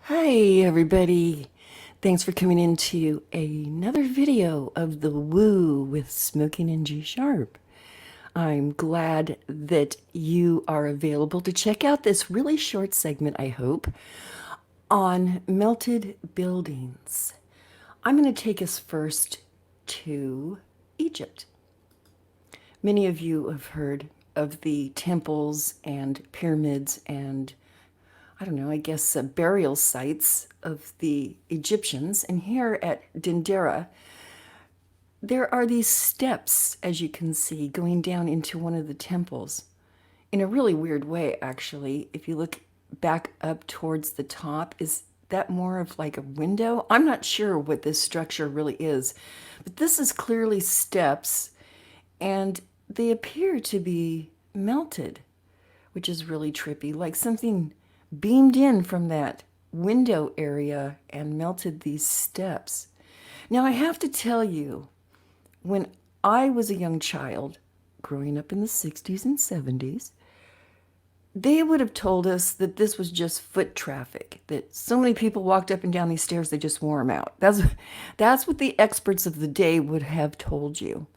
Hi everybody. Thanks for coming into another video of the Woo with Smoking in G Sharp. I'm glad that you are available to check out this really short segment, I hope, on melted buildings. I'm going to take us first to Egypt. Many of you have heard of the temples and pyramids and I don't know, I guess burial sites of the Egyptians. And here at Dendera, there are these steps, as you can see, going down into one of the temples in a really weird way, actually. If you look back up towards the top, is that more of like a window? I'm not sure what this structure really is, but this is clearly steps, and they appear to be melted, which is really trippy, like something beamed in from that window area and melted these steps. Now, I have to tell you, when I was a young child, growing up in the 60s and 70s, they would have told us that this was just foot traffic, that so many people walked up and down these stairs, they just wore them out. That's what the experts of the day would have told you.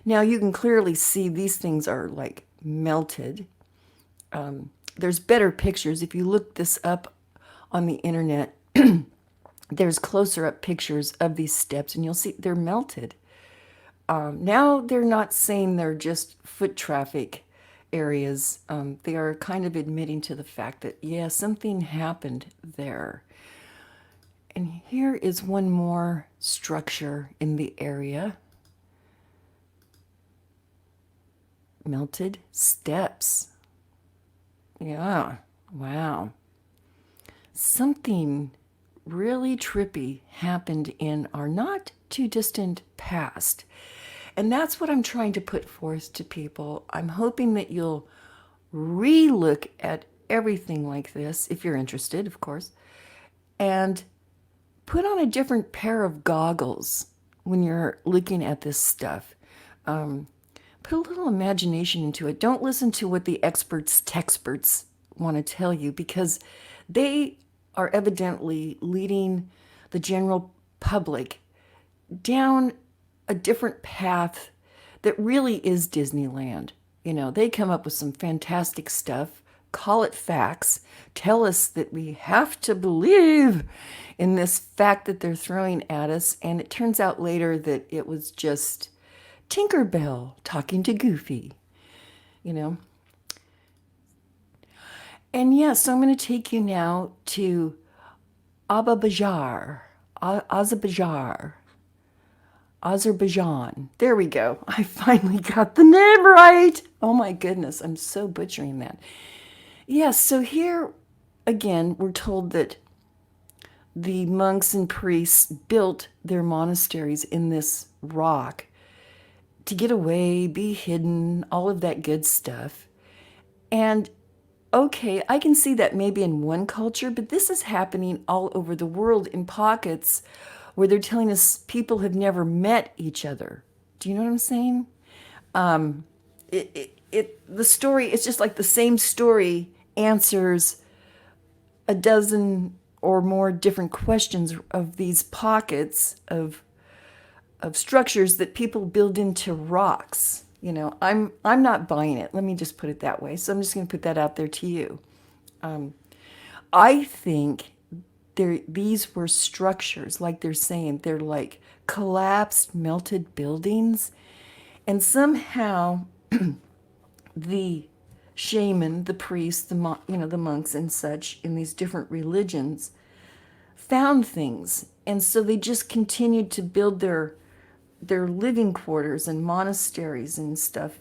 Now, you can clearly see these things are like melted. There's better pictures. If you look this up on the internet, there's closer up pictures of these steps, and you'll see they're melted. Now they're not saying they're just foot traffic areas. They are kind of admitting to the fact that, yeah, something happened there. And here is one more structure in the area. Melted steps. Yeah, wow. Something really trippy happened in our not too distant past. And that's what I'm trying to put forth to people. I'm hoping that you'll re-look at everything like this, if you're interested, of course, and put on a different pair of goggles when you're looking at this stuff. Put a little imagination into it. Don't listen to what the texperts want to tell you, because they are evidently leading the general public down a different path that really is Disneyland. You know, they come up with some fantastic stuff, call it facts, tell us that we have to believe in this fact that they're throwing at us, and it turns out later that it was just Tinkerbell talking to Goofy, you know. And yes, so I'm going to take you now to Azerbaijan. Azerbaijan. There we go. I finally got the name right. Oh my goodness, I'm so butchering that. Yes, so here again, we're told that the monks and priests built their monasteries in this rock to get away, be hidden, all of that good stuff. And okay, I can see that maybe in one culture, but this is happening all over the world in pockets where they're telling us people have never met each other. Do you know what I'm saying? The story, it's just like the same story answers a dozen or more different questions of these pockets of structures that people build into rocks. You know, I'm not buying it. Let me just put it that way. So I'm just going to put that out there to you. I think these were structures, like they're saying, they're like collapsed, melted buildings, and somehow the shaman, the priests, the monks and such in these different religions found things, and so they just continued to build their living quarters and monasteries and stuff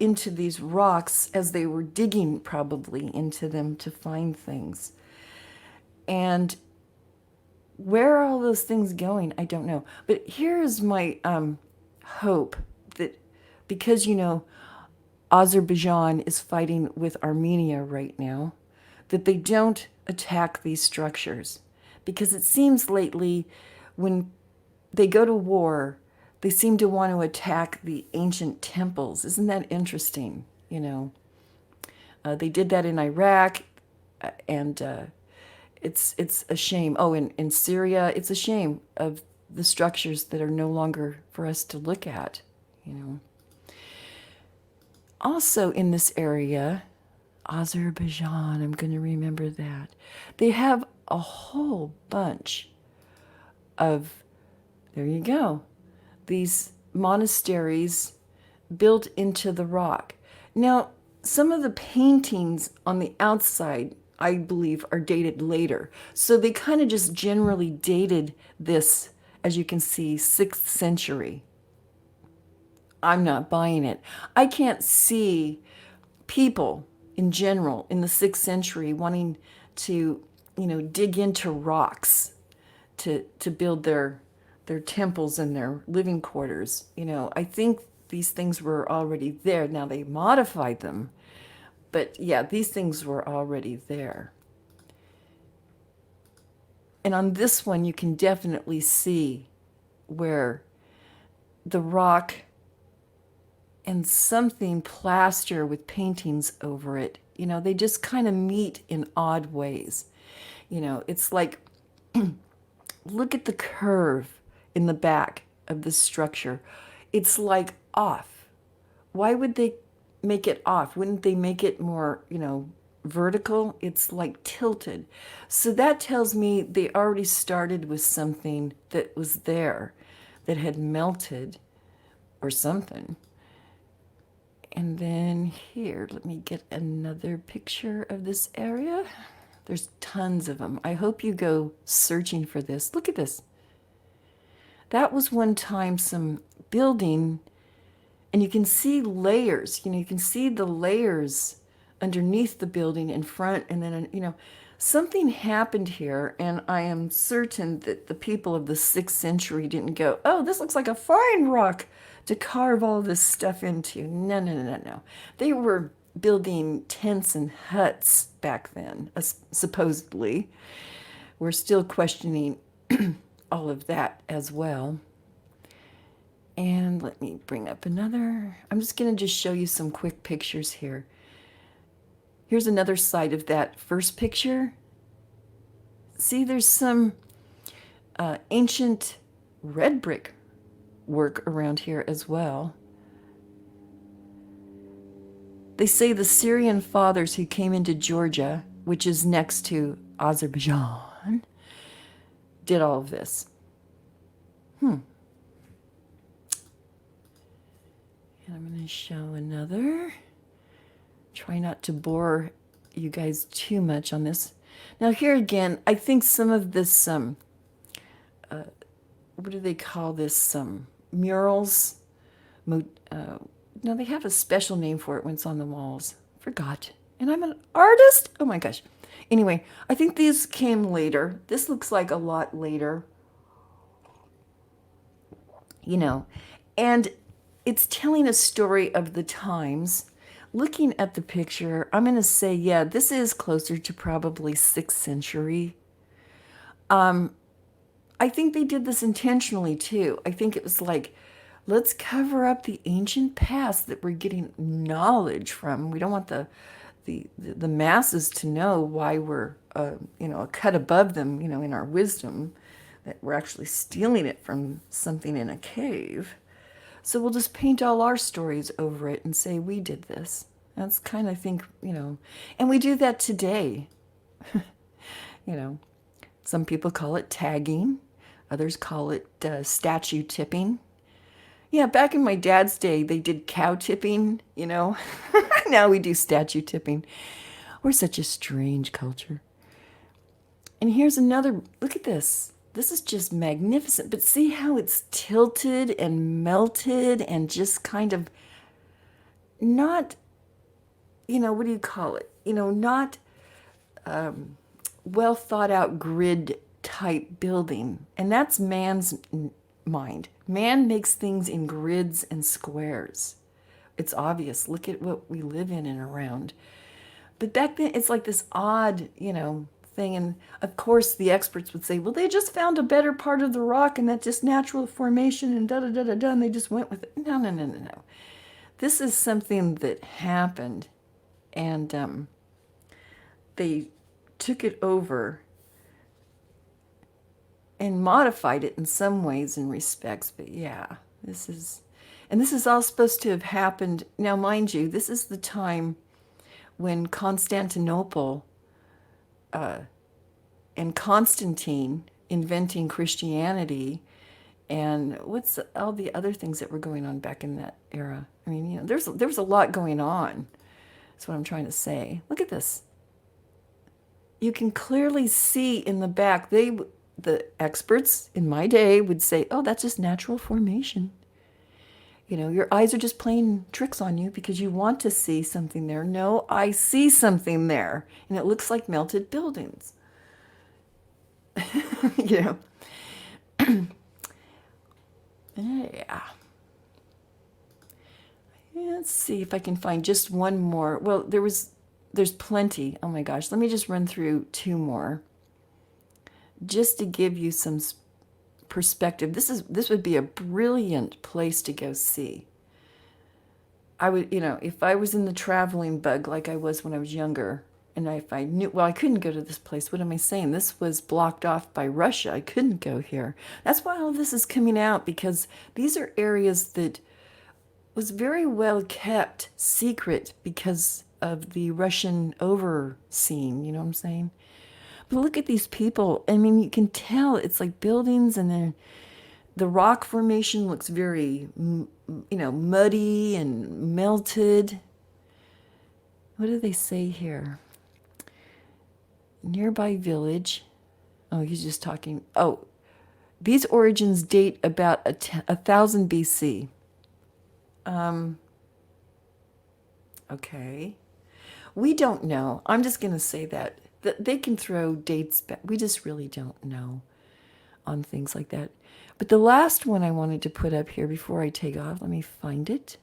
into these rocks as they were digging probably into them to find things. And where are all those things going? I don't know. But here's my hope that, because, you know, Azerbaijan is fighting with Armenia right now, that they don't attack these structures. Because it seems lately when they go to war, they seem to want to attack the ancient temples. Isn't that interesting? You know, they did that in Iraq, and It's a shame. Oh, in Syria, it's a shame of the structures that are no longer for us to look at, you know. Also in this area, Azerbaijan, I'm going to remember that. They have a whole bunch of, there you go, these monasteries built into the rock. Now, some of the paintings on the outside, I believe, are dated later. So they kind of just generally dated this, as you can see, 6th century. I'm not buying it. I can't see people in general in the 6th century wanting to, dig into rocks to build their temples and their living quarters. I think these things were already there. Now they modified them, but yeah, these things were already there. And on this one, you can definitely see where the rock and something plaster with paintings over it, they just kind of meet in odd ways. It's like, look at the curve in the back of the structure. It's like off. Why would they make it off? Wouldn't they make it more, vertical? It's like tilted. So that tells me they already started with something that was there, that had melted or something. And then here, let me get another picture of this area. There's tons of them. I hope you go searching for this. Look at this. That was one time some building, and you can see layers. You can see the layers underneath the building in front, and then, something happened here, and I am certain that the people of the 6th century didn't go, oh, this looks like a fine rock to carve all this stuff into. No, no, no, no, no. They were building tents and huts back then, supposedly. We're still questioning all of that as well. And let me bring up another. I'm just going to just show you some quick pictures here. Here's another side of that first picture. See, there's some ancient red brick work around here as well. They say the Syrian fathers who came into Georgia, which is next to Azerbaijan, did all of this. And I'm going to show another. Try not to bore you guys too much on this. Now here again, I think some of this, what do they call this? Murals. No, they have a special name for it when it's on the walls. Forgot. And I'm an artist? Oh my gosh. Anyway, I think these came later. This looks like a lot later. And it's telling a story of the times. Looking at the picture, I'm going to say, yeah, this is closer to probably 6th century. I think they did this intentionally too. I think it was like, let's cover up the ancient past that we're getting knowledge from. We don't want the masses to know why we're, a cut above them, in our wisdom, that we're actually stealing it from something in a cave. So we'll just paint all our stories over it and say we did this. That's kind of, I think, and we do that today. Some people call it tagging. Others call it statue tipping. Yeah, back in my dad's day, they did cow tipping, Now we do statue tipping. We're such a strange culture. And here's another, look at this. This is just magnificent, but see how it's tilted and melted and just kind of not, what do you call it? Not well thought out grid type building. And that's man's mind. Man makes things in grids and squares. It's obvious. Look at what we live in and around. But back then, it's like this odd, thing. And of course, the experts would say, well, they just found a better part of the rock and that's just natural formation and da-da-da-da-da, and they just went with it. No, no, no, no, no. This is something that happened, and they took it over and modified it in some ways and respects. But yeah, this is all supposed to have happened. Now, mind you, this is the time when Constantinople and Constantine inventing Christianity, and what's all the other things that were going on back in that era. I mean, there was a lot going on. That's what I'm trying to say. Look at this. You can clearly see in the back, the experts in my day would say, oh, that's just natural formation. Your eyes are just playing tricks on you because you want to see something there. No, I see something there, and it looks like melted buildings. Yeah. Let's see if I can find just one more. Well, there's plenty. Oh my gosh. Let me just run through two more just to give you some perspective. This would be a brilliant place to go see. I would, if I was in the traveling bug like I was when I was younger, and if I knew, well, I couldn't go to this place. What am I saying? This was blocked off by Russia. I couldn't go here. That's why all this is coming out, because these are areas that was very well kept secret because of the Russian overseeing, you know what I'm saying? But look at these people. I mean, you can tell it's like buildings, and then the rock formation looks very, muddy and melted. What do they say here? Nearby village. Oh, he's just talking. Oh, these origins date about 1000 BC. Okay. We don't know. I'm just going to say that they can throw dates back. We just really don't know on things like that. But the last one I wanted to put up here before I take off, let me find it.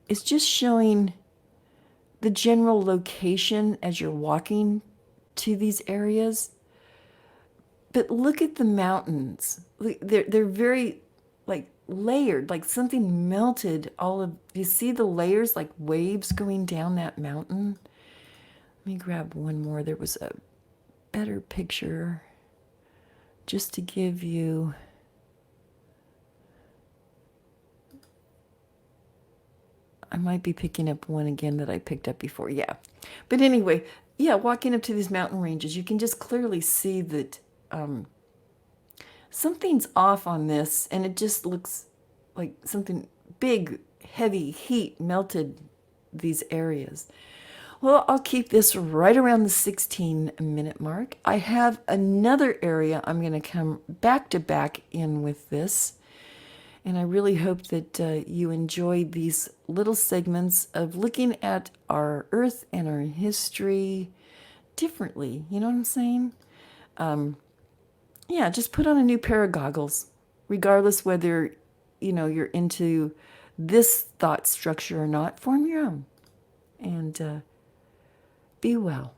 It's just showing the general location as you're walking to these areas. But look at the mountains. They're very layered, like something melted you see the layers like waves going down that mountain. Let me grab one more. There was a better picture just to give you. I might be picking up one again that I picked up before. Yeah. But anyway, yeah, walking up to these mountain ranges, you can just clearly see that something's off on this, and it just looks like something big, heavy heat melted these areas. Well, I'll keep this right around the 16-minute mark. I have another area I'm going to come back to back in with this, and I really hope that you enjoyed these little segments of looking at our Earth and our history differently. You know what I'm saying? Yeah, just put on a new pair of goggles, regardless whether, you're into this thought structure or not. Form your own. And be well.